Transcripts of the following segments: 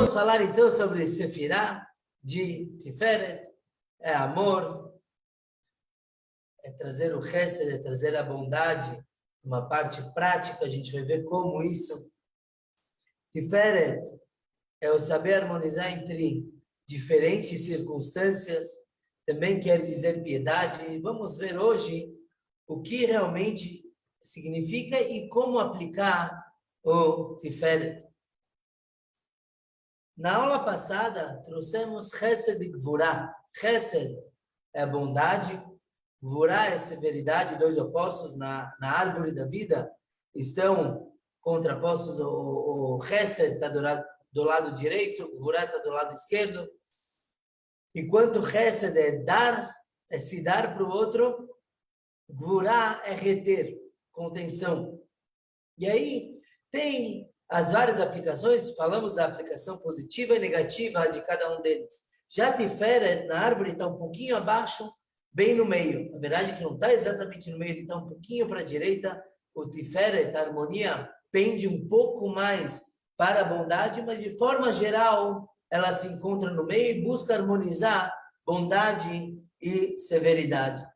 Vamos falar então sobre Sefirah de Tiferet, é amor, é trazer o Chesed, é trazer a bondade, uma parte prática, a gente vai ver como isso. Tiferet é o saber harmonizar entre diferentes circunstâncias, também quer dizer piedade, e vamos ver hoje o que realmente significa e como aplicar o Tiferet. Na aula passada, trouxemos Chesed e Gvurah. Chesed é a bondade, Gvurah é a severidade, dois opostos na árvore da vida, estão contrapostos, o Chesed está do lado direito, o Gvurah está do lado esquerdo. Enquanto Chesed é dar, é se dar para o outro, Gvurah é reter, contenção. E aí tem as várias aplicações, falamos da aplicação positiva e negativa de cada um deles. Já Tiferet, na árvore, está um pouquinho abaixo, bem no meio. Na verdade, que não está exatamente no meio, ele está um pouquinho para a direita. O Tiferet, a harmonia, pende um pouco mais para a bondade, mas de forma geral, ela se encontra no meio e busca harmonizar bondade e severidade.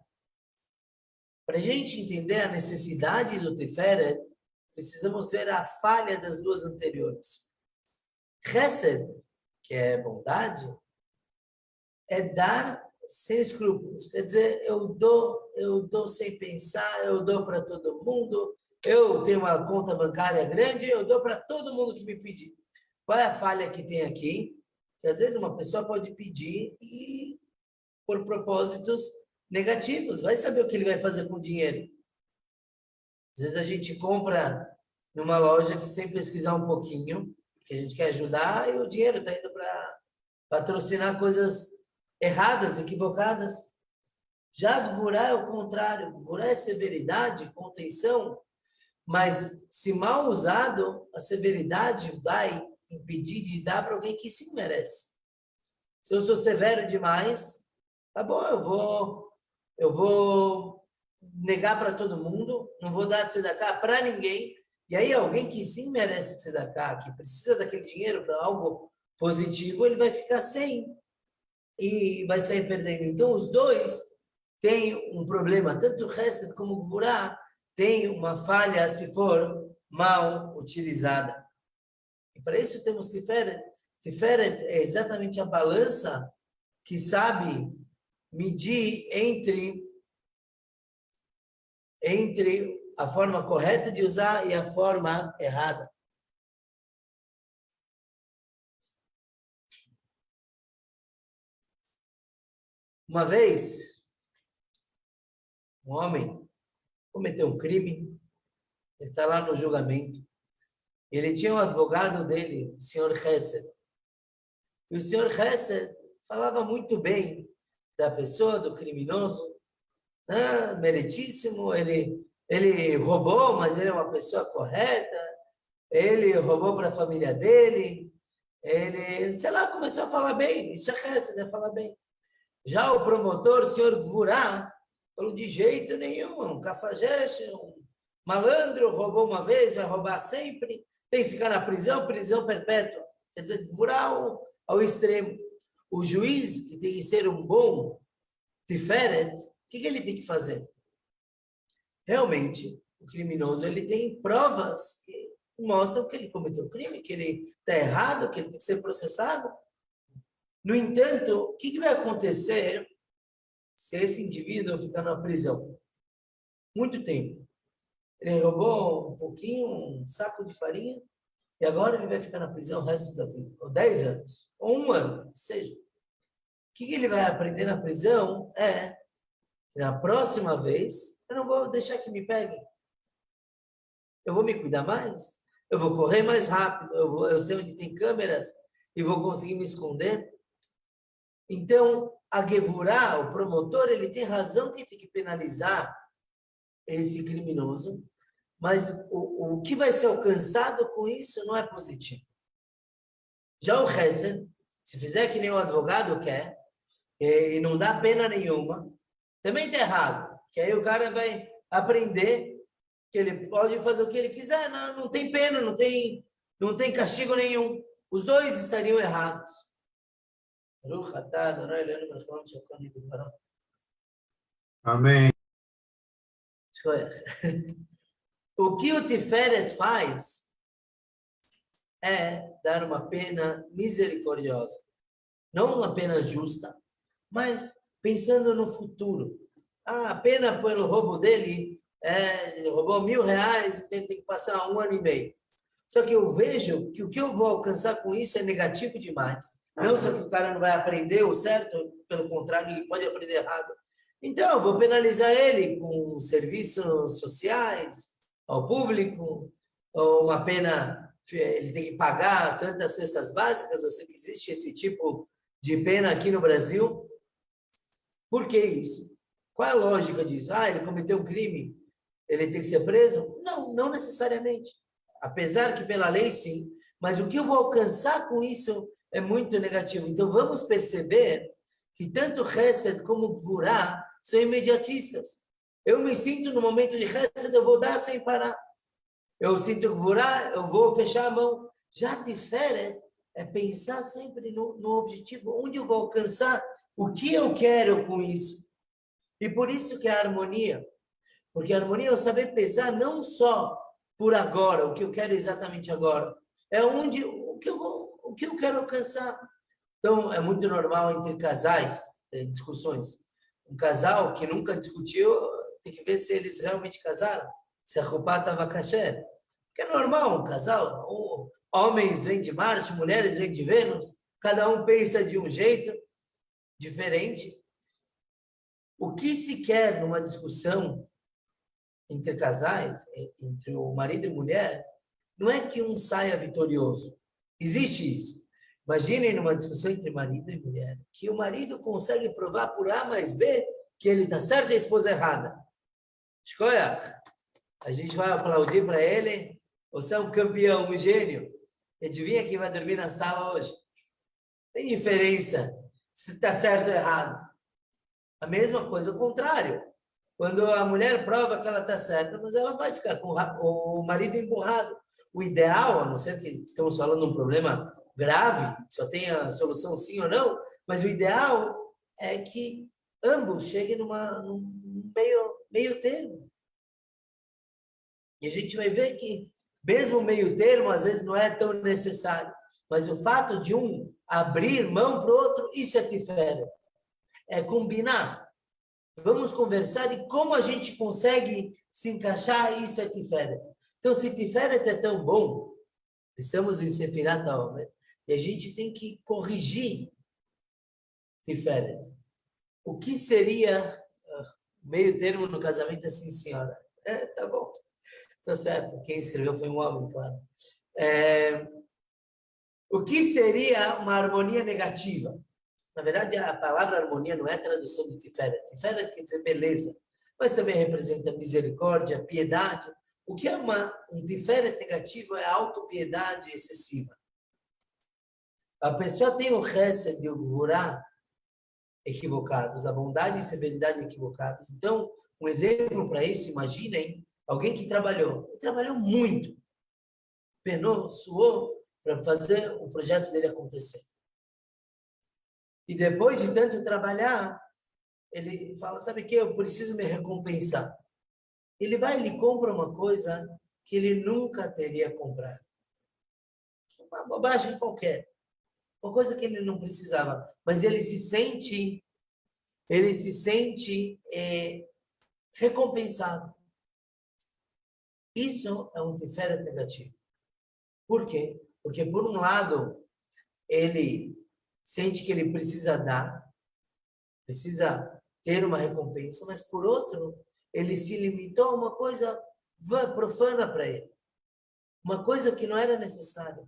Para a gente entender a necessidade do Tiferet, precisamos ver a falha das duas anteriores. Chesed, que é bondade, é dar sem escrúpulos. Quer dizer, eu dou sem pensar, eu dou para todo mundo, eu tenho uma conta bancária grande, eu dou para todo mundo que me pedir. Qual é a falha que tem aqui? Que às vezes uma pessoa pode pedir e por propósitos negativos. Vai saber o que ele vai fazer com o dinheiro. Às vezes a gente compra numa loja que sem pesquisar um pouquinho, porque a gente quer ajudar, e o dinheiro está indo para patrocinar coisas erradas, equivocadas. Já Gvurah é o contrário. Gvurah é severidade, contenção, mas se mal usado, a severidade vai impedir de dar para alguém que sim merece. Se eu sou severo demais, tá bom, eu vou negar para todo mundo, não vou dar tzedakah para ninguém, e aí alguém que sim merece tzedakah, que precisa daquele dinheiro para algo positivo, ele vai ficar sem e vai sair perdendo. Então, os dois têm um problema, tanto o Chesed como o Gvurah tem uma falha se for mal utilizada. E para isso temos Tiferet. Tiferet é exatamente a balança que sabe medir entre a forma correta de usar e a forma errada. Uma vez, um homem cometeu um crime, ele está lá no julgamento. Ele tinha um advogado dele, o senhor Chesed. E o senhor Chesed falava muito bem da pessoa, do criminoso, meritíssimo, ele roubou, mas ele é uma pessoa correta, ele roubou para a família dele, ele, sei lá, começou a falar bem, isso é Chesed, né? Falar bem. Já o promotor, o senhor Gvurah, falou de jeito nenhum, um cafajeste, um malandro, roubou uma vez, vai roubar sempre, tem que ficar na prisão, prisão perpétua. Quer dizer, Gvurah ao extremo. O juiz, que tem que ser um bom Tiferet, o que ele tem que fazer? Realmente, o criminoso ele tem provas que mostram que ele cometeu crime, que ele está errado, que ele tem que ser processado. No entanto, o que vai acontecer se esse indivíduo ficar na prisão? Muito tempo. Ele roubou um pouquinho, um saco de farinha, e agora ele vai ficar na prisão o resto da vida, ou 10 anos, ou 1 ano, que seja. O que ele vai aprender na prisão é, na próxima vez, eu não vou deixar que me peguem. Eu vou me cuidar mais, eu vou correr mais rápido, eu sei onde tem câmeras e vou conseguir me esconder. Então, a Gevurah, o promotor, ele tem razão que tem que penalizar esse criminoso, mas o que vai ser alcançado com isso não é positivo. Já o Chesed, se fizer que nem o advogado quer, e não dá pena nenhuma, também está errado, que aí o cara vai aprender que ele pode fazer o que ele quiser, não tem pena, não tem castigo nenhum. os dois estariam errados. Amém. O que o Tiferet faz é dar uma pena misericordiosa. Não uma pena justa, mas pensando no futuro. A pena pelo roubo dele, ele roubou R$1.000, então ele tem que passar 1 ano e meio. Só que eu vejo que o que eu vou alcançar com isso é negativo demais. Não só que o cara não vai aprender o certo, pelo contrário, ele pode aprender errado. Então, eu vou penalizar ele com serviços sociais ao público, ou uma pena, ele tem que pagar tantas cestas básicas. Eu sei que existe esse tipo de pena aqui no Brasil. Por que isso? Qual é a lógica disso? Ele cometeu um crime, ele tem que ser preso? Não, não necessariamente. Apesar que pela lei, sim. Mas o que eu vou alcançar com isso é muito negativo. Então, vamos perceber que tanto Hesed como Gvurá são imediatistas. Eu me sinto no momento de Hesed, eu vou dar sem parar. Eu sinto Gvurá, eu vou fechar a mão. Já Tiferet é pensar sempre no objetivo, onde eu vou alcançar, o que eu quero com isso. E por isso que a harmonia, porque a harmonia é eu saber pesar não só por agora, o que eu quero exatamente agora, é o que eu quero alcançar. Então, é muito normal entre casais, discussões. Um casal que nunca discutiu, tem que ver se eles realmente casaram, se a roupa estava kasher. Porque é normal um casal, homens vêm de Marte, mulheres vêm de Vênus, cada um pensa de um jeito diferente. O que se quer numa discussão entre casais, entre o marido e mulher, não é que um saia vitorioso. Existe isso. Imaginem numa discussão entre marido e mulher, que o marido consegue provar por A mais B que ele está certo e a esposa errada. Escolha, a gente vai aplaudir para ele, você é um campeão, um gênio. Adivinha quem vai dormir na sala hoje? Tem diferença se está certo ou errado. A mesma coisa, o contrário. Quando a mulher prova que ela está certa, mas ela vai ficar com o marido empurrado. O ideal, a não ser que estamos falando de um problema grave, só tem a solução sim ou não, mas o ideal é que ambos cheguem num meio termo. E a gente vai ver que, mesmo o meio termo, às vezes não é tão necessário. Mas o fato de um abrir mão para o outro, isso é tiferet. É combinar. Vamos conversar e como a gente consegue se encaixar, isso é tiferet. Então, se tiferet é tão bom, estamos em Sefirat HaOmer, e a gente tem que corrigir tiferet. O que seria meio termo no casamento assim, senhora? Tá bom. Tá certo. Quem escreveu foi um homem, claro. O que seria uma harmonia negativa? Na verdade, a palavra harmonia não é a tradução de Tiferet. Tiferet quer dizer beleza, mas também representa misericórdia, piedade. O que é um Tiferet negativo é a autopiedade excessiva. A pessoa tem o Hesed e o Gvurá equivocados, a bondade e severidade equivocadas. Então, um exemplo para isso, imaginem alguém que trabalhou muito, penou, suou para fazer o projeto dele acontecer. E depois de tanto trabalhar, ele fala, sabe o que? Eu preciso me recompensar. Ele vai e compra uma coisa que ele nunca teria comprado. Uma bobagem qualquer. Uma coisa que ele não precisava. Mas ele se sente recompensado. Isso é um tiferet negativo. Por quê? Porque, por um lado, ele sente que ele precisa dar, precisa ter uma recompensa, mas, por outro, ele se limitou a uma coisa profana para ele. Uma coisa que não era necessária.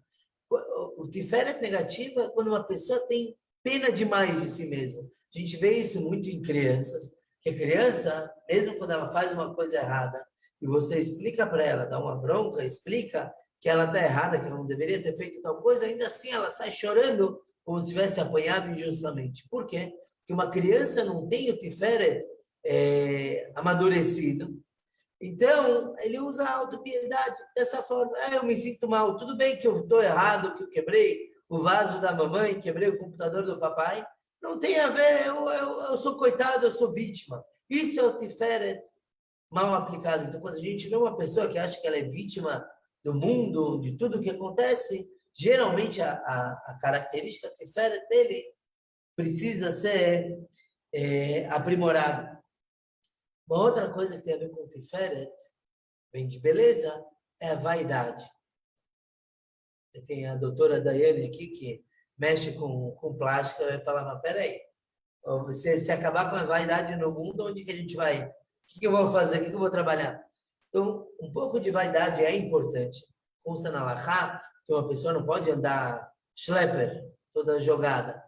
O tiferet negativo é quando uma pessoa tem pena demais de si mesma. A gente vê isso muito em crianças, que a criança, mesmo quando ela faz uma coisa errada, e você explica para ela, dá uma bronca, explica que ela está errada, que ela não deveria ter feito tal coisa, ainda assim ela sai chorando como se tivesse apanhado injustamente. Por quê? Porque uma criança não tem o tiferet amadurecido. Então, ele usa a autopiedade dessa forma. Eu me sinto mal. Tudo bem que eu estou errado, que eu quebrei o vaso da mamãe, quebrei o computador do papai. Não tem a ver, eu sou coitado, eu sou vítima. Isso é o Tiferet mal aplicado. Então, quando a gente vê uma pessoa que acha que ela é vítima do mundo, de tudo o que acontece, geralmente a característica Tiferet dele precisa ser aprimorada. Uma outra coisa que tem a ver com o Tiferet, vem de beleza, é a vaidade. Tem a doutora Daiane aqui, que mexe com plástica, vai falar, mas peraí, se acabar com a vaidade no mundo, onde que a gente vai? O que eu vou fazer? O que eu vou trabalhar? Então, um pouco de vaidade é importante. Consta na Halachá que uma pessoa não pode andar schlepper, toda jogada.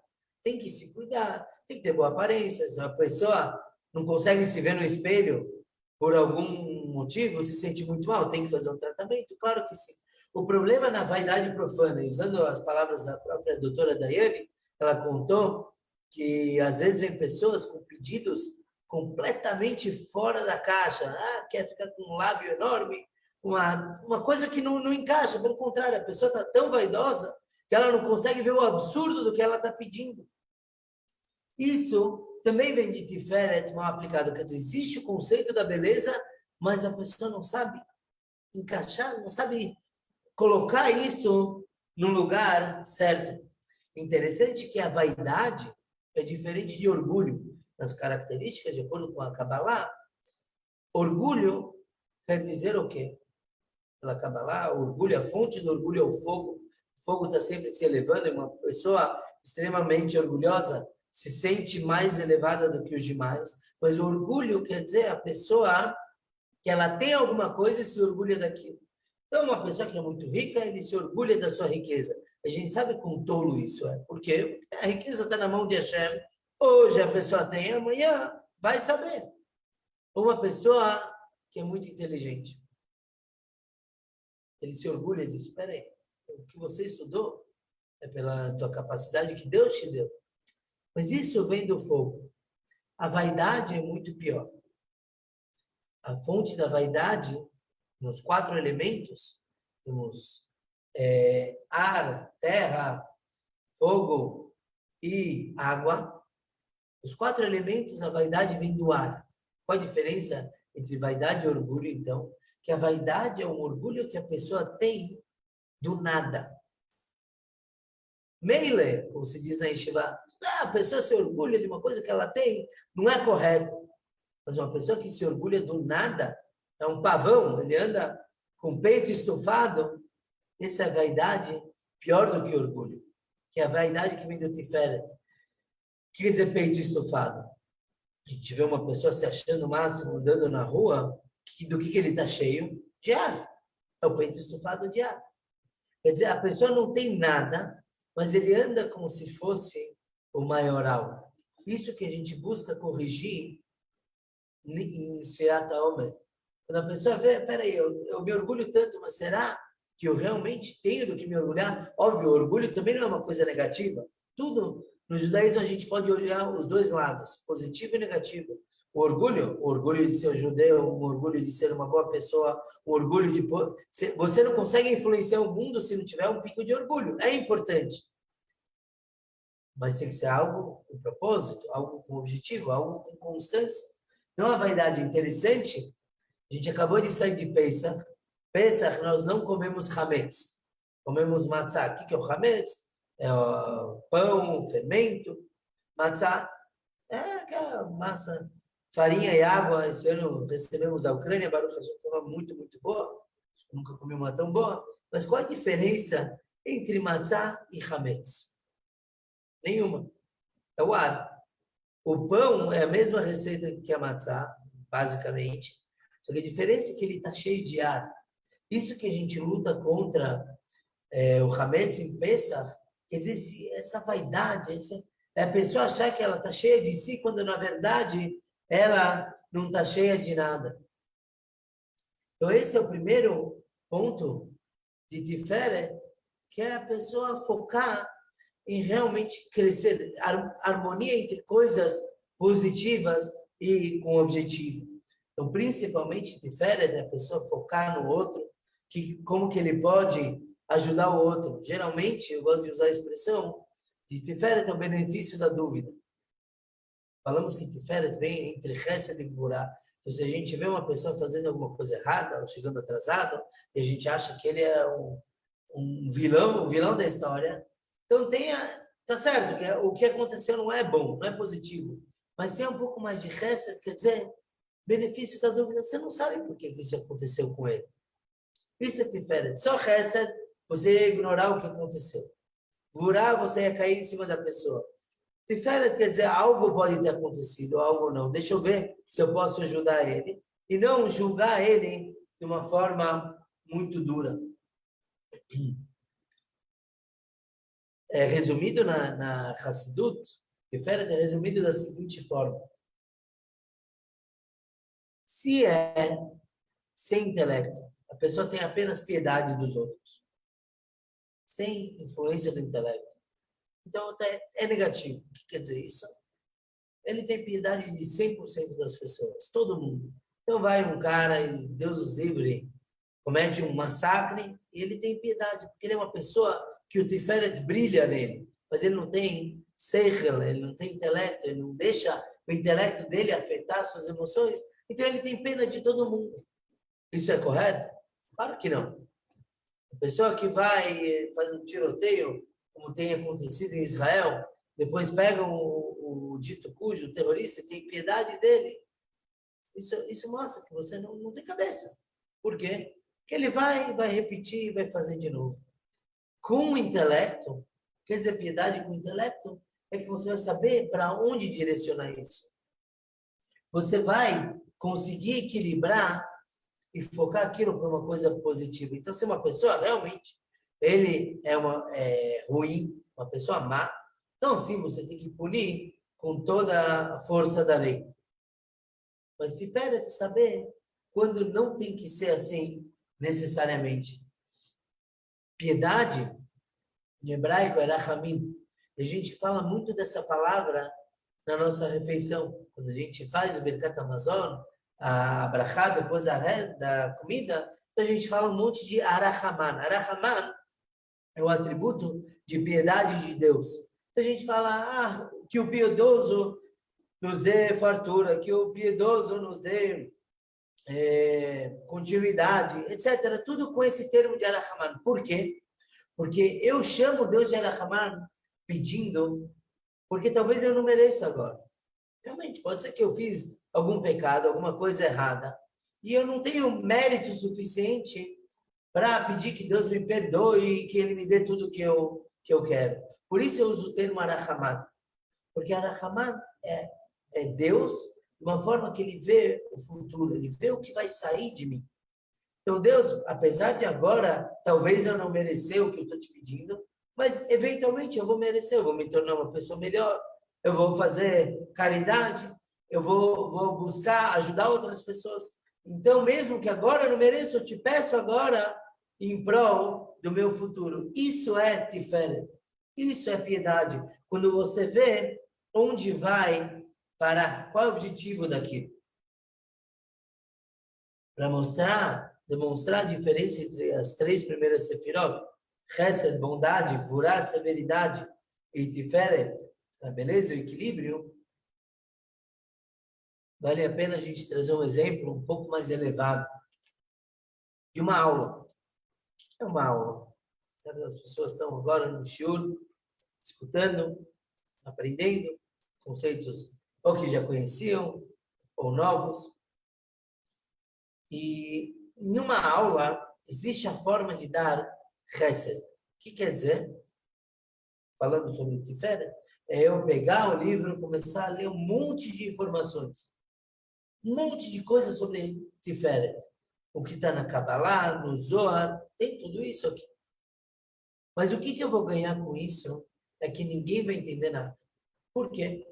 Tem que se cuidar, tem que ter boa aparência. Se uma pessoa não consegue se ver no espelho por algum motivo, se sente muito mal, tem que fazer um tratamento? Claro que sim. O problema na vaidade profana, e usando as palavras da própria doutora Daiane, ela contou que às vezes vem pessoas com pedidos completamente fora da caixa. Quer ficar com um lábio enorme, uma coisa que não encaixa. Pelo contrário, a pessoa está tão vaidosa que ela não consegue ver o absurdo do que ela está pedindo. Isso também vem de Tiferet mal aplicado. Quer dizer, existe o conceito da beleza, mas a pessoa não sabe encaixar, não sabe colocar isso no lugar certo. Interessante que a vaidade é diferente de orgulho. Nas características, de acordo com a Kabbalah, orgulho quer dizer o quê? Pela Kabbalah, orgulho, a fonte do orgulho é o fogo. O fogo está sempre se elevando, e uma pessoa extremamente orgulhosa se sente mais elevada do que os demais. Mas o orgulho quer dizer a pessoa que ela tem alguma coisa e se orgulha daquilo. Então, uma pessoa que é muito rica, ele se orgulha da sua riqueza. A gente sabe quão tolo isso é. Por quê? Porque a riqueza está na mão de Hashem. Hoje a pessoa tem, amanhã vai saber. Uma pessoa que é muito inteligente. Ele se orgulha disso. Espera aí, o que você estudou é pela tua capacidade que Deus te deu. Mas isso vem do fogo. A vaidade é muito pior. A fonte da vaidade, nos 4 elementos, temos ar, terra, fogo e água. Os 4 elementos, a vaidade vem do ar. Qual a diferença entre vaidade e orgulho, então? Que a vaidade é um orgulho que a pessoa tem do nada. Meile, como se diz na Yeshiva, a pessoa se orgulha de uma coisa que ela tem, não é correto. Mas uma pessoa que se orgulha do nada, é um pavão, ele anda com o peito estufado, essa é a vaidade pior do que orgulho, que é a vaidade que vem do Tiferet. O que quer dizer peito estufado? A gente vê uma pessoa se achando o máximo, andando na rua, do que ele está cheio? De ar. É o peito estufado de ar. Quer dizer, a pessoa não tem nada, mas ele anda como se fosse o maioral. Isso que a gente busca corrigir em Sfirat HaOmer. Quando a pessoa vê, peraí, eu me orgulho tanto, mas será que eu realmente tenho do que me orgulhar? Óbvio, o orgulho também não é uma coisa negativa. Tudo, no judaísmo, a gente pode olhar os dois lados, positivo e negativo. O orgulho de ser judeu, o orgulho de ser uma boa pessoa, o orgulho de... Você não consegue influenciar o mundo se não tiver um pico de orgulho. É importante. Mas tem que ser algo com propósito, algo com objetivo, algo com constância. Não a vaidade interessante. A gente acabou de sair de Pesach. Pesach, nós não comemos hametz. Comemos matzá. O que é o hametz? É o pão, o fermento. Matzá é aquela massa, farinha e água. Esse ano recebemos da Ucrânia. Baruch Hashem, uma muito, muito boa. Nunca comi uma tão boa. Mas qual a diferença entre matzá e hametz? Nenhuma. É o ar. O pão é a mesma receita que a matzá, basicamente. Só que a diferença é que ele está cheio de ar. Isso que a gente luta contra o hametz em Pesach, quer dizer, essa vaidade, é a pessoa achar que ela está cheia de si, quando na verdade ela não está cheia de nada. Então esse é o primeiro ponto de Tiferet, que é a pessoa focar em realmente crescer, harmonia entre coisas positivas e com objetivo. Então, principalmente, Tiferet é a pessoa focar no outro, como que ele pode ajudar o outro. Geralmente, eu gosto de usar a expressão de Tiferet é o benefício da dúvida. Falamos que Tiferet vem entre Chesed e Gvurah. Então, se a gente vê uma pessoa fazendo alguma coisa errada, ou chegando atrasado, e a gente acha que ele é um vilão, o vilão da história, então tá certo, que o que aconteceu não é bom, não é positivo, mas tem um pouco mais de Chesed, quer dizer, benefício da dúvida, você não sabe por que isso aconteceu com ele. Isso é Tiferet. Só Chesed, você ia ignorar o que aconteceu. Gvurah, você ia cair em cima da pessoa. Tiferet quer dizer, algo pode ter acontecido, algo não. Deixa eu ver se eu posso ajudar ele. E não julgar ele de uma forma muito dura. É resumido na Hassidut, Tiferet é resumido da seguinte forma. Se é sem intelecto, a pessoa tem apenas piedade dos outros, sem influência do intelecto. Então, é negativo. O que quer dizer isso? Ele tem piedade de 100% das pessoas, todo mundo. Então, vai um cara e, Deus os livre, comete um massacre, e ele tem piedade, porque ele é uma pessoa que o Tiferet brilha nele, mas ele não tem seichel, ele não tem intelecto, ele não deixa o intelecto dele afetar suas emoções, então ele tem pena de todo mundo. Isso é correto? Claro que não. A pessoa que vai faz um tiroteio, como tem acontecido em Israel, depois pega o dito cujo, o terrorista, e tem piedade dele. Isso mostra que você não tem cabeça. Por quê? Porque ele vai repetir e vai fazer de novo. Com o intelecto, quer dizer, piedade com o intelecto, é que você vai saber para onde direcionar isso. Você vai conseguir equilibrar e focar aquilo para uma coisa positiva. Então, se uma pessoa realmente, ele é ruim, uma pessoa má, então sim, você tem que punir com toda a força da lei. Mas Tiferet é saber quando não tem que ser assim, necessariamente. Piedade, em hebraico, é rachamim. E a gente fala muito dessa palavra na nossa refeição. Quando a gente faz o Birkat Hamazon, a brachá depois da comida, então a gente fala um monte de arahaman. Arahaman é o atributo de piedade de Deus. Então a gente fala que o piedoso nos dê fartura, que o piedoso nos dê continuidade, etc. Tudo com esse termo de arahaman. Por quê? Porque eu chamo Deus de arahaman pedindo, porque talvez eu não mereça agora. Realmente, pode ser que eu fiz algum pecado, alguma coisa errada, e eu não tenho mérito suficiente para pedir que Deus me perdoe e que Ele me dê tudo que eu quero. Por isso eu uso o termo Arahaman. Porque Arahaman é Deus de uma forma que Ele vê o futuro, Ele vê o que vai sair de mim. Então Deus, apesar de agora, talvez eu não merecer o que eu estou te pedindo, mas eventualmente eu vou merecer, eu vou me tornar uma pessoa melhor, eu vou fazer caridade, eu vou buscar ajudar outras pessoas. Então, mesmo que agora eu não mereça, eu te peço agora em prol do meu futuro. Isso é Tiferet. Isso é piedade. Quando você vê onde vai parar, qual é o objetivo daquilo? Para demonstrar a diferença entre as 3 primeiras sefirot, Chesed, bondade, Gvurah, severidade, e Tiferet, a beleza e o equilíbrio, vale a pena a gente trazer um exemplo um pouco mais elevado de uma aula. O que é uma aula? As pessoas estão agora no shiur, escutando, aprendendo conceitos ou que já conheciam, ou novos. E em uma aula existe a forma de dar Chesed. O que quer dizer? Falando sobre Tiferet, é eu pegar o livro e começar a ler um monte de informações. Um monte de coisas sobre Tiferet. O que está na Kabbalah, no Zohar, tem tudo isso aqui. Mas o que eu vou ganhar com isso é que ninguém vai entender nada. Por quê?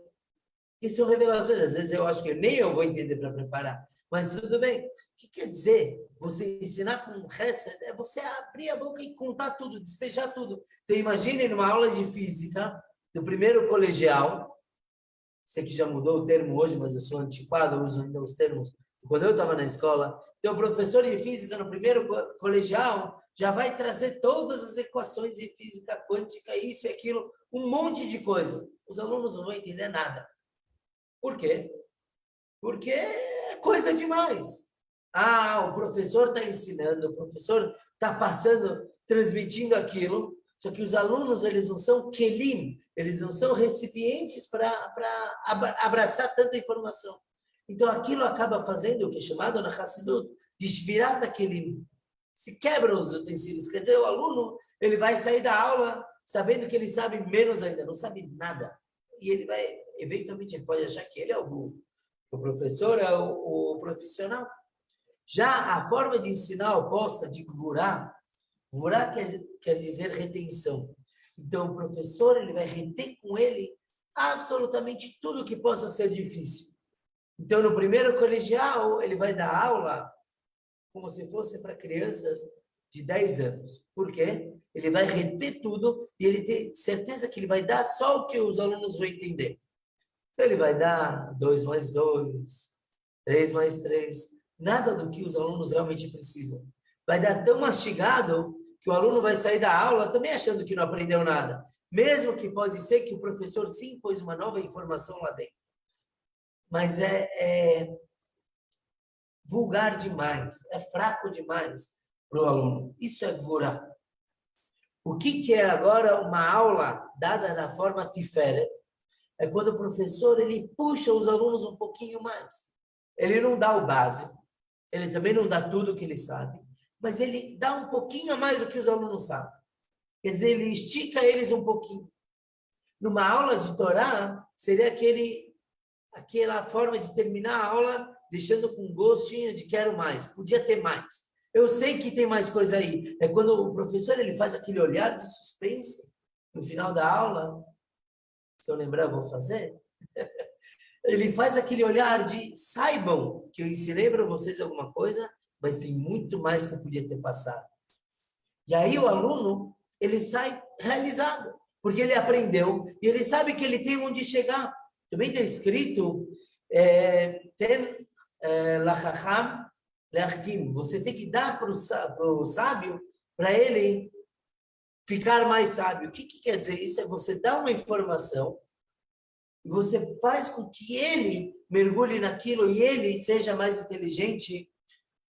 Porque são revelações. Às vezes eu acho que nem eu vou entender para preparar. Mas tudo bem. O que quer dizer? Você ensinar com Chesed é você abrir a boca e contar tudo, despejar tudo. Então imagine numa aula de física, do primeiro colegial, sei que já mudou o termo hoje, mas eu sou antiquado, eu uso ainda os termos Quando eu estava na escola, então o professor de física no primeiro colegial já vai trazer todas as equações de física quântica, isso e aquilo, um monte de coisa. Os alunos não vão entender nada. Por quê? Porque é coisa demais. Ah, o professor está ensinando, o professor está passando, transmitindo aquilo, só que os alunos, eles não são kelim, eles não são recipientes para abraçar tanta informação. Então, aquilo acaba fazendo o que é chamado na Hassidut de shvirat kelim. Se quebram os utensílios. Quer dizer, o aluno, ele vai sair da aula sabendo que ele sabe menos ainda, não sabe nada. E ele vai, eventualmente, ele pode achar que ele é o burro. O professor é o profissional. Já a forma de ensinar oposta de gvurá, gvurá quer dizer retenção. Então, o professor, ele vai reter com ele absolutamente tudo que possa ser difícil. Então, no primeiro colegial, ele vai dar aula como se fosse para crianças de 10 anos. Por quê? Ele vai reter tudo e ele tem certeza que ele vai dar só o que os alunos vão entender. Então, ele vai dar 2 mais 2, 3 mais 3, nada do que os alunos realmente precisam. Vai dar tão mastigado que o aluno vai sair da aula também achando que não aprendeu nada. Mesmo que pode ser que o professor sim pôs uma nova informação lá dentro. Mas é vulgar demais, é fraco demais para o aluno. Isso é gvurá. O que é agora uma aula dada na forma tiferet? É quando o professor ele puxa os alunos um pouquinho mais. Ele não dá o básico, ele também não dá tudo o que ele sabe, mas ele dá um pouquinho a mais do que os alunos sabem. Quer dizer, ele estica eles um pouquinho. Numa aula de Torá, seria aquela forma de terminar a aula deixando com gostinho de quero mais, podia ter mais. Eu sei que tem mais coisa aí. É quando o professor ele faz aquele olhar de suspense no final da aula. Se eu lembrar, eu vou fazer. Ele faz aquele olhar de saibam que eu ensinei para vocês alguma coisa, mas tem muito mais que eu podia ter passado. E aí o aluno, ele sai realizado, porque ele aprendeu e ele sabe que ele tem onde chegar. Também está escrito, ten lachacham leachkim. Você tem que dar para o sábio, para ele ficar mais sábio. O que quer dizer isso? É você dar uma informação e você faz com que ele mergulhe naquilo e ele seja mais inteligente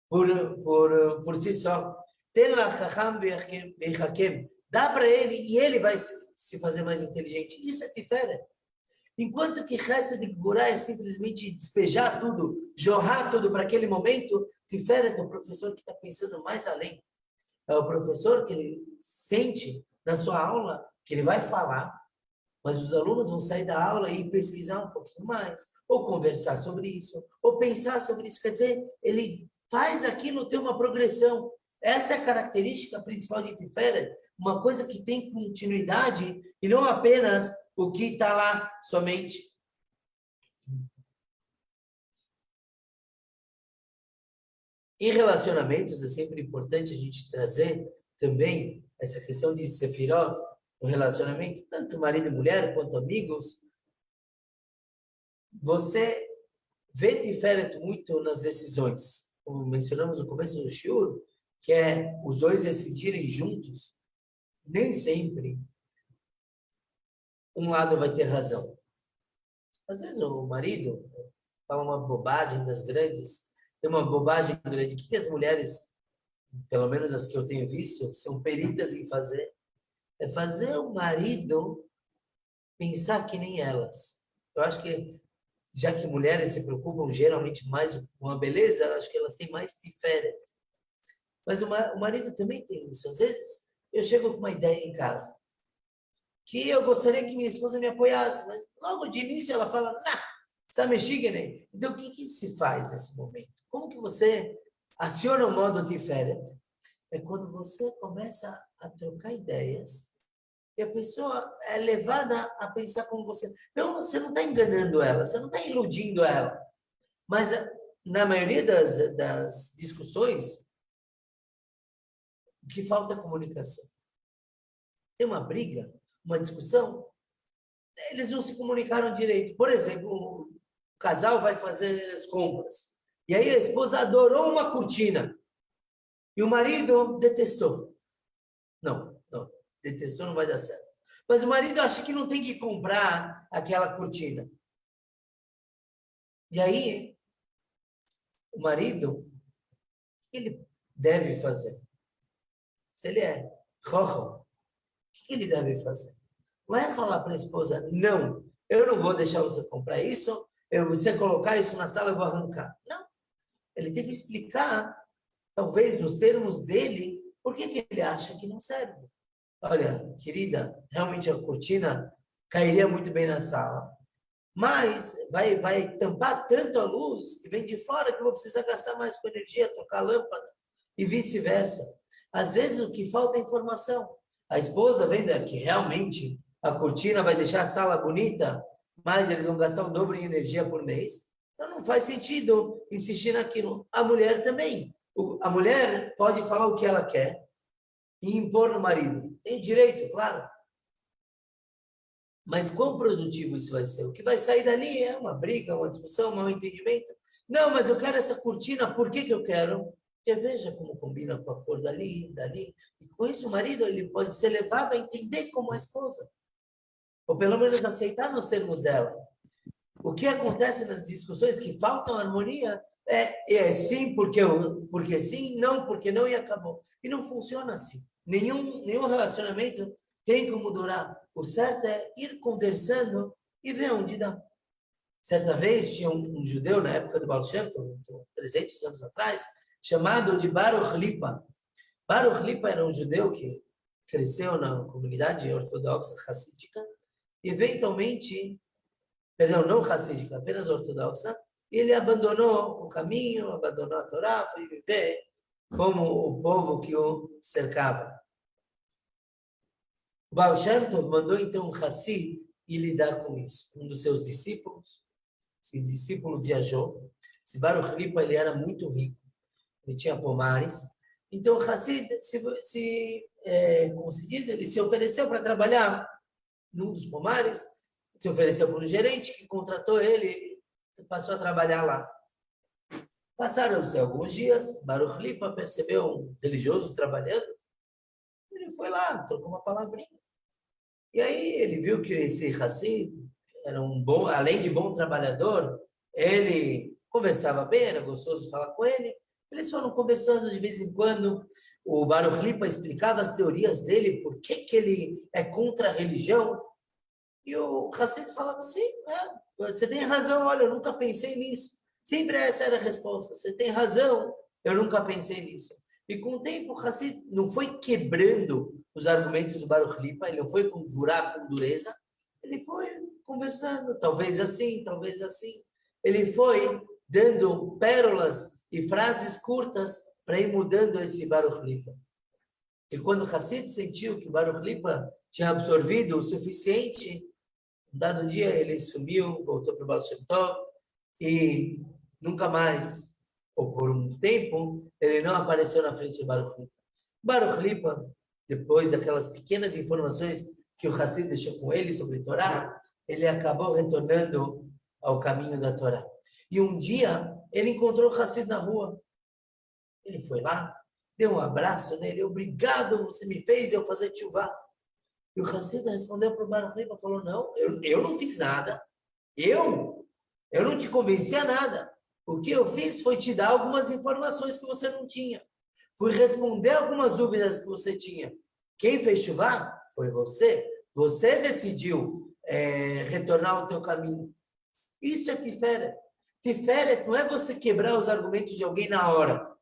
por si só. Ten lachacham leachkim. Dá para ele e ele vai se fazer mais inteligente. Isso é tiferet. Enquanto que Chesed e Gvurá é simplesmente despejar tudo, jorrar tudo para aquele momento, Tiferet é o professor que está pensando mais além. É o professor que ele sente na sua aula, que ele vai falar, mas os alunos vão sair da aula e pesquisar um pouquinho mais, ou conversar sobre isso, ou pensar sobre isso. Quer dizer, ele faz aquilo ter uma progressão. Essa é a característica principal de Tiferet, uma coisa que tem continuidade e não apenas o que está lá somente. Em relacionamentos, é sempre importante a gente trazer também essa questão de Sefirot, no relacionamento, tanto marido e mulher, quanto amigos. Você vê Tiferet muito nas decisões. Como mencionamos no começo do shiur, que é os dois decidirem juntos, nem sempre um lado vai ter razão. Às vezes o marido fala uma bobagem das grandes, tem uma bobagem grande. O que as mulheres, pelo menos as que eu tenho visto, são peritas em fazer? É fazer o marido pensar que nem elas. Eu acho que, já que mulheres se preocupam geralmente mais com a beleza, eu acho que elas têm mais tiferet. Mas o marido também tem isso. Às vezes, eu chego com uma ideia em casa, que eu gostaria que minha esposa me apoiasse, mas logo de início ela fala, não, está mexendo. Então, o que se faz nesse momento? Como que você aciona o modo Tiferet? É quando você começa a trocar ideias e a pessoa é levada a pensar como você. Não, você não está enganando ela, você não está iludindo ela. Mas, na maioria das discussões, o que falta é comunicação. Tem uma briga, uma discussão, eles não se comunicaram direito. Por exemplo, o casal vai fazer as compras E aí a esposa adorou uma cortina. E o marido detestou. Não, detestou não vai dar certo. Mas o marido acha que não tem que comprar aquela cortina. E aí, o marido, o que ele deve fazer? Se ele é rojo, o que ele deve fazer? Não é falar para a esposa, não, eu não vou deixar você comprar isso, você colocar isso na sala, eu vou arrancar. Não. Ele tem que explicar, talvez nos termos dele, por que ele acha que não serve. Olha, querida, realmente a cortina cairia muito bem na sala, mas vai tampar tanto a luz que vem de fora que eu vou precisar gastar mais com energia, trocar a lâmpada e vice-versa. Às vezes o que falta é informação. A esposa vendo que realmente a cortina vai deixar a sala bonita, mas eles vão gastar o dobro em energia por mês. Então não faz sentido insistir naquilo. A mulher também. A mulher pode falar o que ela quer e impor no marido. Tem direito, claro. Mas quão produtivo isso vai ser? O que vai sair dali é uma briga, uma discussão, um mal entendimento. Não, mas eu quero essa cortina, por que eu quero? Porque veja como combina com a cor dali. E com isso o marido ele pode ser levado a entender como a esposa. Ou pelo menos aceitar nos termos dela. O que acontece nas discussões que faltam harmonia é sim porque sim, não porque não e acabou. E não funciona assim. Nenhum relacionamento tem como durar. O certo é ir conversando e ver onde dá. Certa vez tinha um judeu, na época do Baal Shem Tov, 300 anos atrás, chamado de Baruch Lipa. Baruch Lipa era um judeu que cresceu na comunidade ortodoxa hassídica e eventualmente, perdão, não hassídica, apenas ortodoxa, e ele abandonou o caminho, abandonou a Torá, foi viver como o povo que o cercava. O Baal Shem Tov mandou então um Hassid ir lidar com isso. Um dos seus discípulos, esse discípulo viajou. Esse Baruch Lipa, ele era muito rico. Ele tinha pomares. Então o Hassid, como se diz, ele se ofereceu para trabalhar num dos pomares, se ofereceu para um gerente que contratou ele e passou a trabalhar lá. Passaram-se alguns dias, Baruch Lipa percebeu um religioso trabalhando, ele foi lá, trocou uma palavrinha. E aí ele viu que esse Hassid era além de bom trabalhador, ele conversava bem, era gostoso falar com ele. Eles foram conversando de vez em quando. O Baruch Lipa explicava as teorias dele, por que ele é contra a religião. E o Hassid falava assim, você tem razão, olha, eu nunca pensei nisso. Sempre essa era a resposta, você tem razão, eu nunca pensei nisso. E com o tempo, o Hassid não foi quebrando os argumentos do Baruch Lipa, ele não foi com dureza, ele foi conversando, talvez assim, talvez assim. Ele foi dando pérolas e frases curtas para ir mudando esse Baruch Lipa. E quando o Hassid sentiu que o Baruch Lipa tinha absorvido o suficiente, um dado dia ele sumiu, voltou para o Baal Shem Tov e nunca mais, ou por um tempo, ele não apareceu na frente de Baruch Lipa. Baruch Lipa, depois daquelas pequenas informações que o Hassid deixou com ele sobre Torá, ele acabou retornando ao caminho da Torá. E um dia, ele encontrou o Hassid na rua. Ele foi lá, deu um abraço nele, obrigado, você me fez eu fazer tchuvá. E o Hassid respondeu para o Baruch Lipa, falou, não, eu não fiz nada. Eu não te convenci a nada. O que eu fiz foi te dar algumas informações que você não tinha. Fui responder algumas dúvidas que você tinha. Quem fez chuvá foi você. Você decidiu retornar ao teu caminho. Isso é Tiferet. Tiferet não é você quebrar os argumentos de alguém na hora. O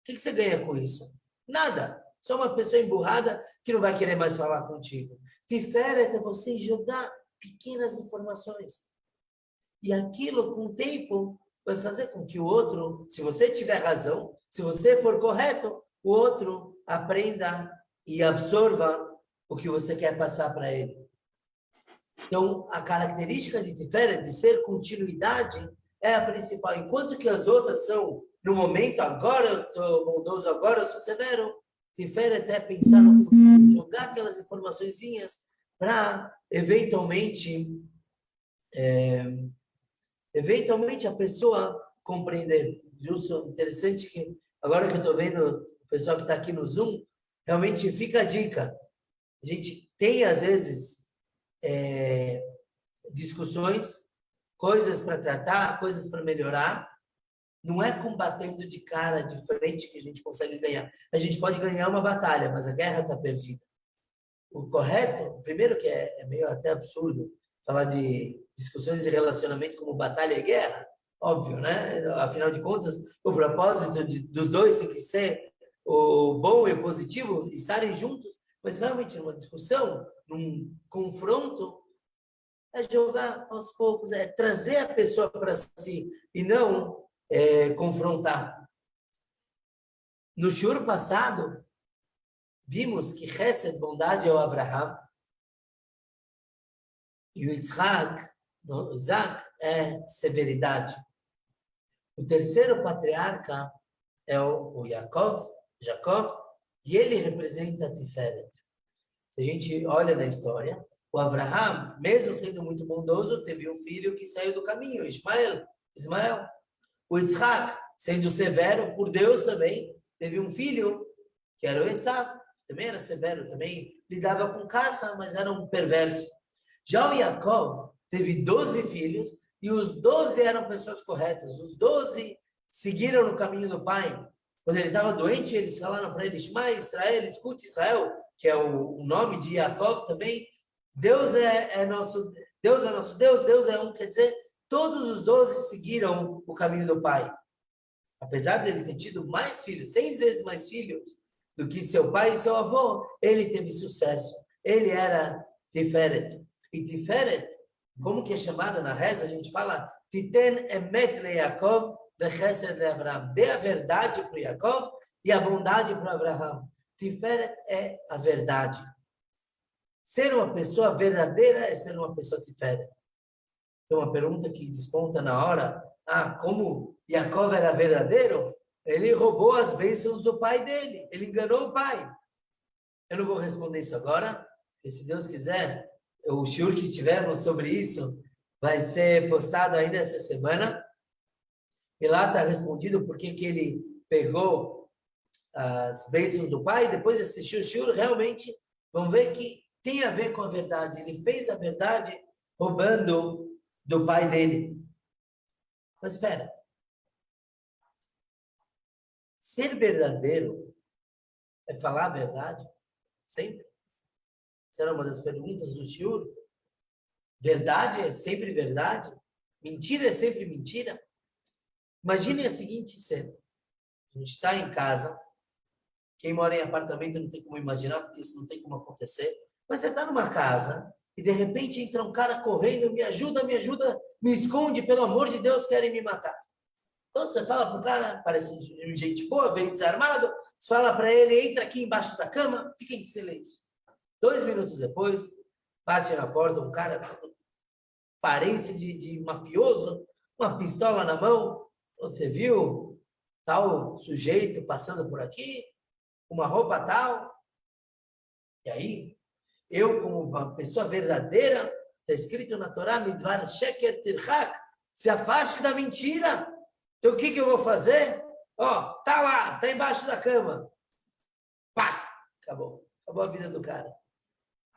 que você ganha com isso? Nada. Só uma pessoa emburrada que não vai querer mais falar contigo. Tiferet é você jogar pequenas informações. E aquilo, com o tempo, vai fazer com que o outro, se você tiver razão, se você for correto, o outro aprenda e absorva o que você quer passar para ele. Então, a característica de Tiferet, de ser continuidade, é a principal. Enquanto que as outras são, no momento, agora eu estou bondoso, agora eu sou severo, Tiferet é pensar no futuro, jogar aquelas informaçõezinhas para, eventualmente, a pessoa compreender. Justo, interessante que agora que eu estou vendo o pessoal que está aqui no Zoom, realmente fica a dica. A gente tem, às vezes, discussões, coisas para tratar, coisas para melhorar. Não é combatendo de cara, de frente, que a gente consegue ganhar. A gente pode ganhar uma batalha, mas a guerra está perdida. O correto, primeiro que é meio até absurdo falar de discussões e relacionamento como batalha e guerra, óbvio, né? Afinal de contas, o propósito dos dois tem que ser o bom e o positivo, estarem juntos, mas realmente numa discussão, num confronto, é jogar aos poucos, é trazer a pessoa para si e não confrontar. No shiur passado, vimos que Chesed, bondade, é o Abraham, e o Isaac é severidade. O terceiro patriarca é o Jacó, e ele representa a Tiferet. Se a gente olha na história, o Abraham, mesmo sendo muito bondoso, teve um filho que saiu do caminho, Ismael. O Isaac, sendo severo por Deus também, teve um filho que era o Esaú, também era severo, também lidava com caça, mas era um perverso. Já o Jacob teve 12 filhos e os 12 eram pessoas corretas, os 12 seguiram no caminho do pai. Quando ele estava doente, eles falaram para ele, Shema Israel, escute Israel, que é o nome de Jacob também. Deus é nosso Deus, Deus é um, quer dizer, todos os 12 seguiram o caminho do pai. Apesar dele ter tido mais filhos, 6 vezes mais filhos do que seu pai e seu avô, ele teve sucesso. Ele era Tiferet. E Tiferet, como que é chamado na reza, a gente fala, Titen emet le Yaakov vechesed le Abraham. Dê a verdade para Yaakov e a bondade para Abraham. Tiferet é a verdade. Ser uma pessoa verdadeira é ser uma pessoa Tiferet. Tem uma pergunta que desponta na hora. Como Yaakov era verdadeiro? Ele roubou as bênçãos do pai dele. Ele enganou o pai. Eu não vou responder isso agora, porque se Deus quiser, o shiur que tivermos sobre isso vai ser postado ainda essa semana. E lá está respondido por que ele pegou as bênçãos do pai. Depois de assistir o shiur, realmente vão ver que tem a ver com a verdade. Ele fez a verdade roubando do pai dele. Mas espera. Ser verdadeiro é falar a verdade? Sempre? Essa era uma das perguntas do shiur. Verdade é sempre verdade? Mentira é sempre mentira? Imagine a seguinte cena. A gente está em casa. Quem mora em apartamento não tem como imaginar, porque isso não tem como acontecer. Mas você está numa casa e de repente entra um cara correndo, me ajuda, me esconde, pelo amor de Deus, querem me matar. Então você fala para o cara, parece gente boa, veio desarmado, você fala para ele, entra aqui embaixo da cama, fica em silêncio. 2 minutos depois, bate na porta um cara com aparência de mafioso, uma pistola na mão. Você viu tal sujeito passando por aqui, uma roupa tal? E aí, eu como uma pessoa verdadeira, está escrito na Torá, Midvar Sheker Tirchak, se afaste da mentira. Então, o que eu vou fazer? Tá lá, tá embaixo da cama. Pá! Acabou a vida do cara.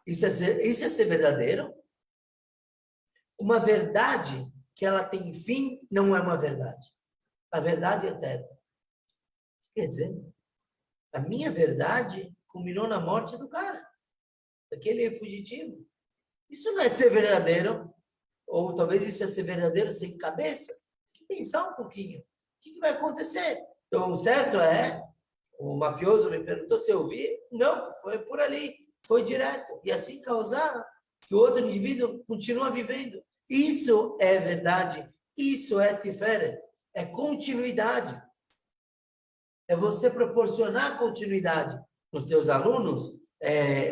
Isso é ser verdadeiro? Uma verdade que ela tem fim não é uma verdade. A verdade é eterna. Quer dizer, a minha verdade culminou na morte do cara, daquele fugitivo. Isso não é ser verdadeiro, ou talvez isso é ser verdadeiro sem cabeça. Tem que pensar um pouquinho. O que vai acontecer? Então, o certo é, o mafioso me perguntou se eu vi. Não, foi por ali, foi direto. E assim causar que o outro indivíduo continue vivendo. Isso é verdade, isso é Tiferet, é continuidade. É você proporcionar continuidade nos teus alunos,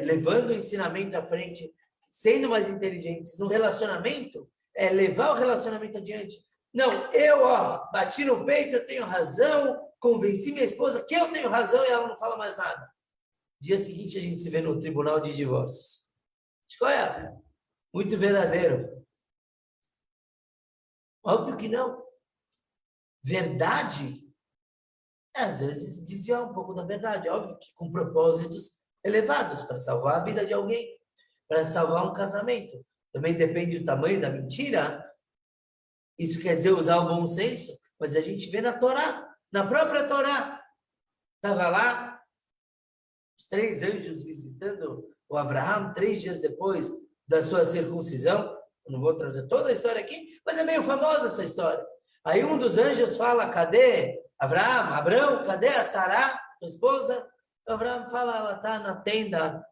levando o ensinamento à frente, sendo mais inteligentes. No relacionamento, levar o relacionamento adiante. Não, eu bati no peito, eu tenho razão, convenci minha esposa que eu tenho razão e ela não fala mais nada. Dia seguinte a gente se vê no tribunal de divórcios. Escolha, muito verdadeiro. Óbvio que não. verdade, às vezes desviar um pouco da verdade, óbvio que com propósitos elevados, para salvar a vida de alguém, para salvar um casamento. Também depende do tamanho da mentira. Isso quer dizer usar o bom senso, mas a gente vê na Torá, na própria Torá. Estava lá os 3 anjos visitando o Abraham 3 dias depois da sua circuncisão. Eu não vou trazer toda a história aqui, mas é meio famosa essa história. Aí um dos anjos fala, cadê Abrão, cadê a Sará, sua esposa? O Abraham fala, ela está na tenda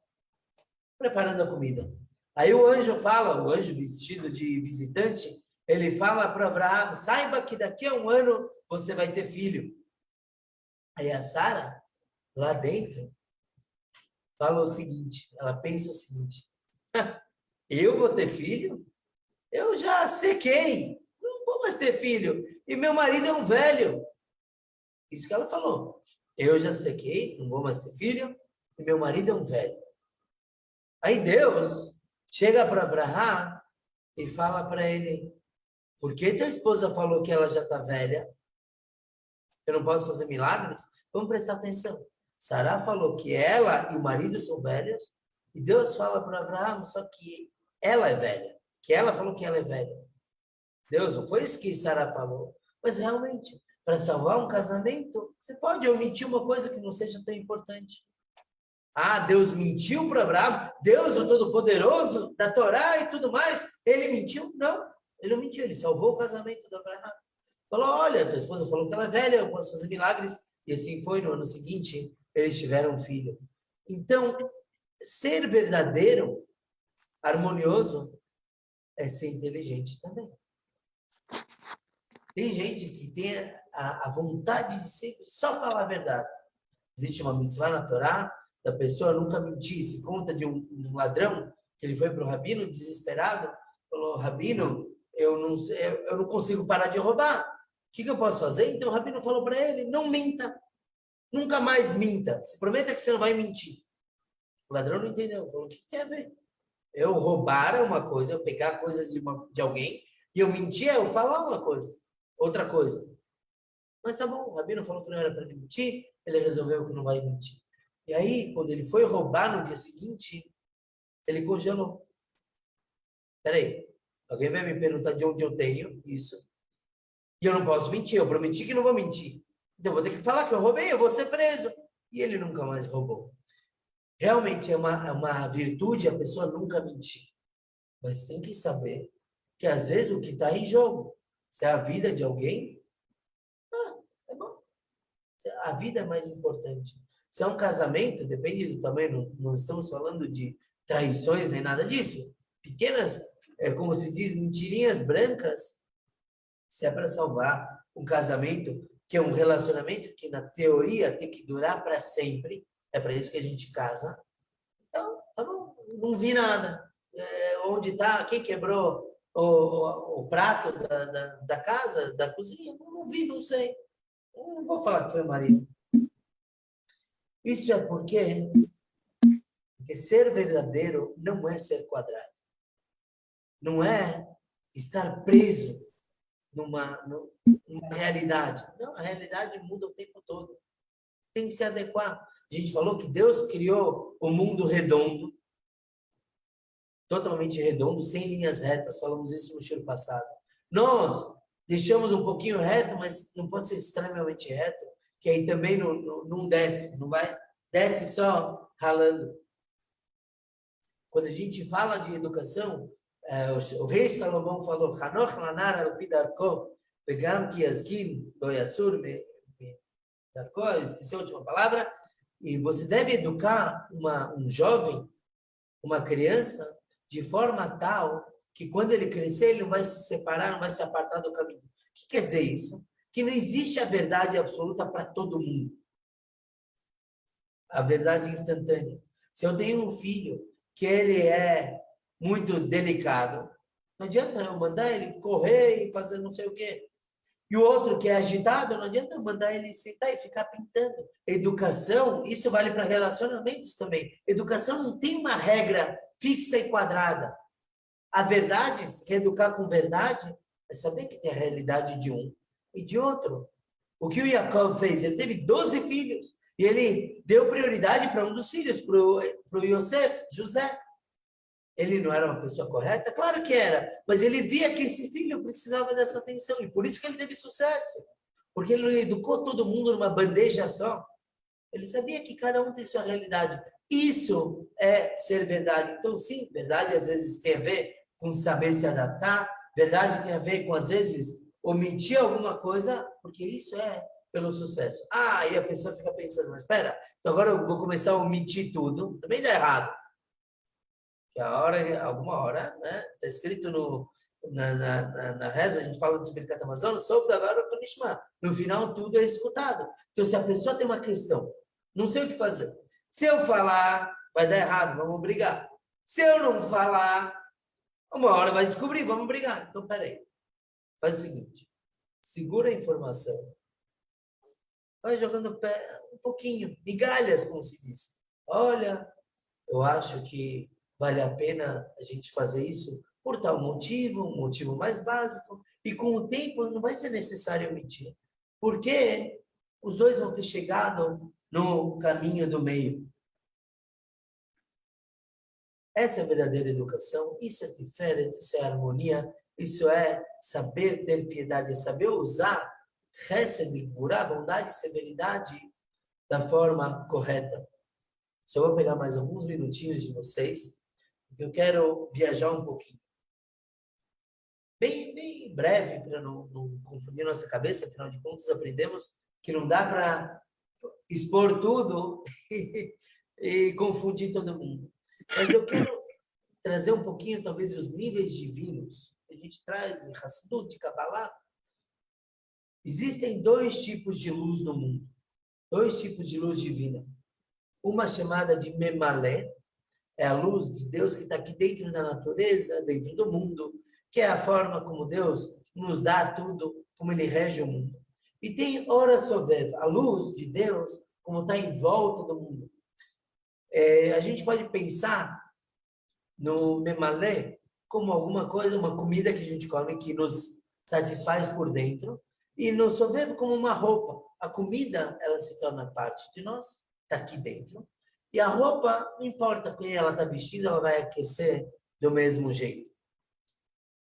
preparando a comida. Aí o anjo fala, o anjo vestido de visitante, ele fala para Abraham, saiba que daqui a 1 ano você vai ter filho. Aí a Sara, lá dentro, fala o seguinte, ela pensa o seguinte, eu vou ter filho? Eu já sequei, não vou mais ter filho. E meu marido é um velho. Isso que ela falou. Eu já sequei, não vou mais ter filho, e meu marido é um velho. Aí Deus chega para Abraham e fala para ele, por que tua esposa falou que ela já está velha? Eu não posso fazer milagres? Vamos prestar atenção. Sará falou que ela e o marido são velhos, e Deus fala para Abraham, só que ela é velha, que ela falou que ela é velha. Deus, não foi isso que Sará falou, mas realmente, para salvar um casamento, você pode omitir uma coisa que não seja tão importante. Ah, Deus mentiu para Abraão, Deus o Todo-Poderoso, da Torá e tudo mais, ele mentiu? Não, ele não mentiu, ele salvou o casamento de Abraão. Falou, olha, tua esposa falou que ela é velha, eu posso fazer milagres. E assim foi, no ano seguinte, eles tiveram um filho. Então, ser verdadeiro, harmonioso, é ser inteligente também. Tem gente que tem a vontade de sempre só falar a verdade. Existe uma mitzvah na Torá, da pessoa nunca mentir. Se conta de um ladrão, que ele foi para o rabino desesperado, falou, rabino, eu não consigo parar de roubar. O que eu posso fazer? Então o rabino falou para ele, não minta. Nunca mais minta. Se prometa que você não vai mentir. O ladrão não entendeu. Falou, o que tem a ver? Eu roubar é uma coisa, eu pegar coisas de alguém, e eu mentir é eu falar uma coisa. Outra coisa. Mas tá bom, o rabino falou que não era para ele mentir, ele resolveu que não vai mentir. E aí, quando ele foi roubar no dia seguinte, ele congelou. Peraí, alguém vai me perguntar de onde eu tenho isso? E eu não posso mentir, eu prometi que não vou mentir. Então, eu vou ter que falar que eu roubei, eu vou ser preso. E ele nunca mais roubou. Realmente é uma virtude a pessoa nunca mentir. Mas tem que saber que, às vezes, o que está em jogo, se é a vida de alguém, é bom. A vida é mais importante. Se é um casamento, depende do tamanho, não estamos falando de traições nem nada disso. Pequenas, como se diz, mentirinhas brancas, se é para salvar um casamento, que é um relacionamento que, na teoria, tem que durar para sempre. É para isso que a gente casa. Então, tá bom, não vi nada. Onde está? Quem quebrou o prato da casa, da cozinha? Não vi, não sei. Não vou falar que foi o marido. Isso é porque ser verdadeiro não é ser quadrado. Não é estar preso numa realidade. Não, a realidade muda o tempo todo. Tem que se adequar. A gente falou que Deus criou o mundo redondo, totalmente redondo, sem linhas retas. Falamos isso no show passado. Nós deixamos um pouquinho reto, mas não pode ser extremamente reto, que aí também não desce, não vai, desce só ralando. Quando a gente fala de educação, o rei Salomão falou, Hanoch lanar al pidarko, pegam ki yazkin lo yasur darko, esqueci a última palavra, e você deve educar um jovem, uma criança, de forma tal que quando ele crescer, ele não vai se separar, não vai se apartar do caminho. O que quer dizer isso? Que não existe a verdade absoluta para todo mundo. A verdade instantânea. Se eu tenho um filho que ele é muito delicado, não adianta eu mandar ele correr e fazer não sei o quê. E o outro que é agitado, não adianta eu mandar ele sentar e ficar pintando. Educação, isso vale para relacionamentos também. Educação não tem uma regra fixa e quadrada. A verdade, se quer educar com verdade, é saber que tem a realidade de um e de outro. O que o Jacob fez? Ele teve 12 filhos. E ele deu prioridade para um dos filhos, para o Yosef, José. Ele não era uma pessoa correta? Claro que era. Mas ele via que esse filho precisava dessa atenção. E por isso que ele teve sucesso. Porque ele não educou todo mundo numa bandeja só. Ele sabia que cada um tem sua realidade. Isso é ser verdade. Então, sim, verdade às vezes tem a ver com saber se adaptar. Verdade tem a ver com, às vezes, omitir alguma coisa, porque isso é pelo sucesso. Ah, e a pessoa fica pensando, mas espera, então agora eu vou começar a omitir tudo. Também dá errado. Que alguma hora, né? Está escrito na reza, a gente fala do Birkat Hamazon, sofre agora o Nishma. No final, tudo é escutado. Então, se a pessoa tem uma questão, não sei o que fazer. Se eu falar, vai dar errado, vamos brigar. Se eu não falar, uma hora vai descobrir, vamos brigar. Então, peraí. Faz o seguinte, segura a informação. Vai jogando um pouquinho, migalhas, como se diz. Olha, eu acho que vale a pena a gente fazer isso por tal motivo, um motivo mais básico, e com o tempo não vai ser necessário omitir, porque os dois vão ter chegado no caminho do meio. Essa é a verdadeira educação, isso é tiferet, isso é harmonia, isso é saber ter piedade, é saber usar chesed, gvurá, bondade e severidade da forma correta. Só vou pegar mais alguns minutinhos de vocês, porque eu quero viajar um pouquinho. Bem breve, para não confundir nossa cabeça, afinal de contas aprendemos que não dá para expor tudo e confundir todo mundo. Mas eu quero trazer um pouquinho, talvez, os níveis divinos que a gente traz em Hassidut, de Kabbalah. Existem dois tipos de luz no mundo, dois tipos de luz divina. Uma chamada de Memalé, é a luz de Deus que está aqui dentro da natureza, dentro do mundo, que é a forma como Deus nos dá tudo, como Ele rege o mundo. E tem Ora Sovev, a luz de Deus, como está em volta do mundo. A gente pode pensar no Memalé como alguma coisa, uma comida que a gente come que nos satisfaz por dentro, e no Sovev como uma roupa. A comida, ela se torna parte de nós, está aqui dentro. E a roupa, não importa quem ela está vestida, ela vai aquecer do mesmo jeito.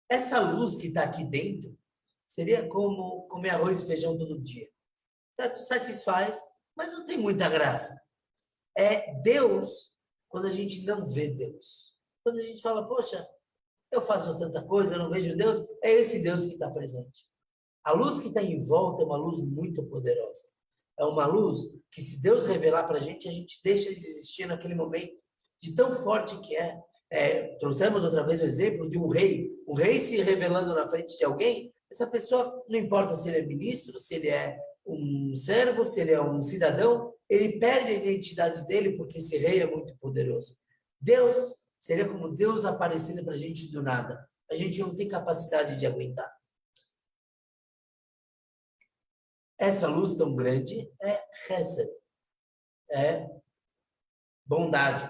Essa luz que está aqui dentro seria como comer arroz e feijão todo dia. Certo? Satisfaz, mas não tem muita graça. É Deus quando a gente não vê Deus. Quando a gente fala, poxa, eu faço tanta coisa, eu não vejo Deus, é esse Deus que está presente. A luz que está em volta é uma luz muito poderosa. É uma luz que, se Deus revelar para a gente deixa de existir naquele momento, de tão forte que é. Trouxemos outra vez o exemplo de um rei se revelando na frente de alguém. Essa pessoa, não importa se ele é ministro, se ele é um servo, se ele é um cidadão, ele perde a identidade dele porque esse rei é muito poderoso. Deus seria como Deus aparecendo para a gente do nada. A gente não tem capacidade de aguentar. Essa luz tão grande é chesed, é bondade.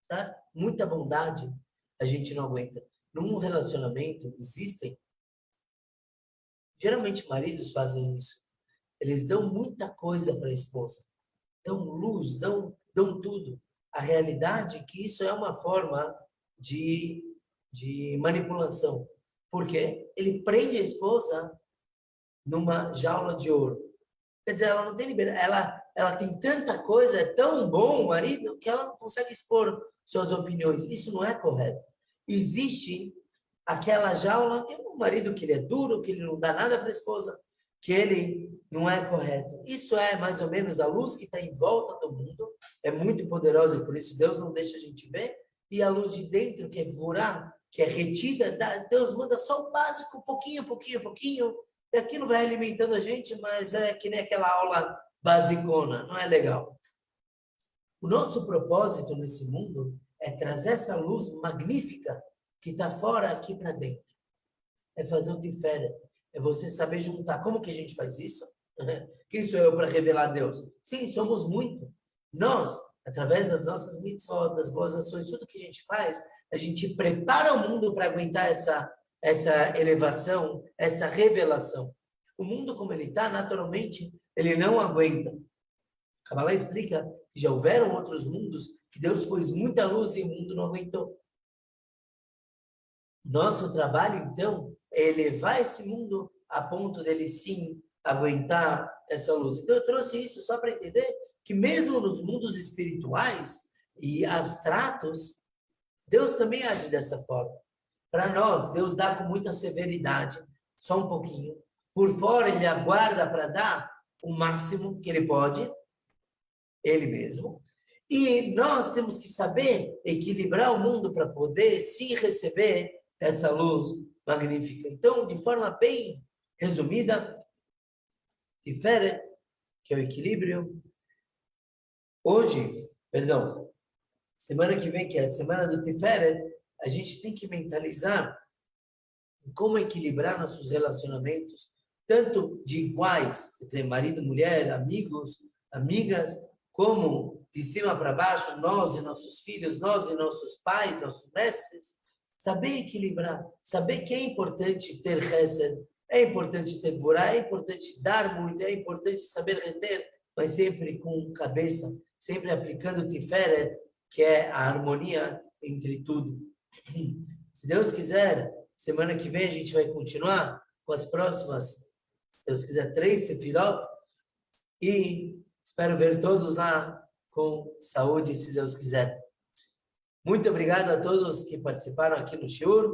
Sabe? Muita bondade a gente não aguenta. Num relacionamento existem, geralmente maridos fazem isso. Eles dão muita coisa para a esposa. Dão luz, dão tudo. A realidade é que isso é uma forma de manipulação. Por quê? Ele prende a esposa numa jaula de ouro. Quer dizer, ela não tem liberdade, ela tem tanta coisa, é tão bom o marido, que ela não consegue expor suas opiniões. Isso não é correto. Existe aquela jaula, que é um marido que ele é duro, que ele não dá nada para a esposa, que ele não é correto. Isso é mais ou menos a luz que está em volta do mundo, é muito poderosa, e por isso Deus não deixa a gente ver, e a luz de dentro, que é Gvurá, que é retida, Deus manda só o básico, pouquinho, e aquilo vai alimentando a gente, mas é que nem aquela aula basicona, não é legal. O nosso propósito nesse mundo é trazer essa luz magnífica que está fora aqui para dentro. É fazer o tiferet, é você saber juntar. Como que a gente faz isso? Quem sou eu para revelar Deus? Sim, somos muito. Nós, através das nossas mitzvot, das boas ações, tudo que a gente faz, a gente prepara o mundo para aguentar essa elevação, essa revelação. O mundo como ele está, naturalmente, ele não aguenta. Kabbalah explica que já houveram outros mundos que Deus pôs muita luz e o mundo não aguentou. Nosso trabalho, então, é elevar esse mundo a ponto dele, sim, aguentar essa luz. Então, eu trouxe isso só para entender que mesmo nos mundos espirituais e abstratos, Deus também age dessa forma. Para nós, Deus dá com muita severidade, só um pouquinho. Por fora, ele aguarda para dar o máximo que ele pode, ele mesmo. E nós temos que saber equilibrar o mundo para poder, sim, receber essa luz magnífica. Então, de forma bem resumida, Tiferet, que é o equilíbrio. Hoje, semana que vem, que é a semana do Tiferet, a gente tem que mentalizar como equilibrar nossos relacionamentos, tanto de iguais, quer dizer, marido, mulher, amigos, amigas, como de cima para baixo, nós e nossos filhos, nós e nossos pais, nossos mestres. Saber equilibrar, saber que é importante ter Hesed, é importante ter Gvorá, é importante dar muito, é importante saber reter, mas sempre com cabeça, sempre aplicando Tiferet, que é a harmonia entre tudo. Se Deus quiser, semana que vem a gente vai continuar com as próximas, se Deus quiser, 3 Sefirot, e espero ver todos lá com saúde, se Deus quiser. Muito obrigado a todos que participaram aqui no Shiur.